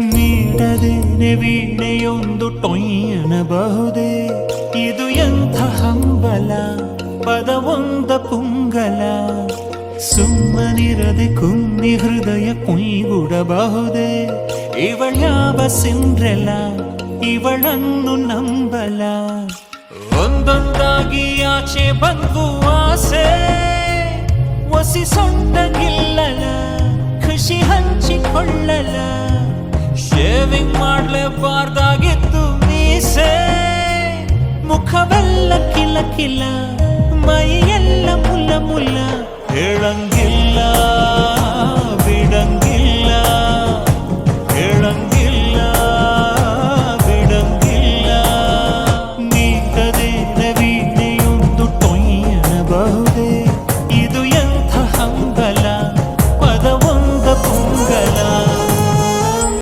ನೀಡದೇನೆ ವೀಣೆಯೊಂದು ಟೊಯ್ಯನಬಹುದೇ ಇದು ಎಂಥ ಹಂಬಲ ಪದವೊಂದ ಪುಂಗಲ ಸುಮ್ಮನಿರದೆ ಕುಮ್ಮಿ ಹೃದಯ ಕುಯ್ಗುಡಬಹುದೇ ಇವಳ್ಯಾವ ಸಿಂಡ್ರೆಲ ಇವಳನ್ನು ನಂಬಲ ಒಂದೊಂದಾಗಿ ಆಚೆ ಬಂದು ಆಸೆ ಒಸಿ ಸೊಂಟಗಿಲ್ಲಲ ಖುಷಿ ಹಂಚಿಕೊಳ್ಳಲ ಶೇವಿಂಗ್ ಮಾಡ್ಲೇಬಾರ್ದಾಗಿತ್ತು ಮೀಸೆ ಮುಖವೆಲ್ಲ ಕಿಲ ಕಿಲ ಮೈಯೆಲ್ಲ ಮುಲ್ಲ ಮುಲ್ಲ ಹೇಳಂಗಿಲ್ಲ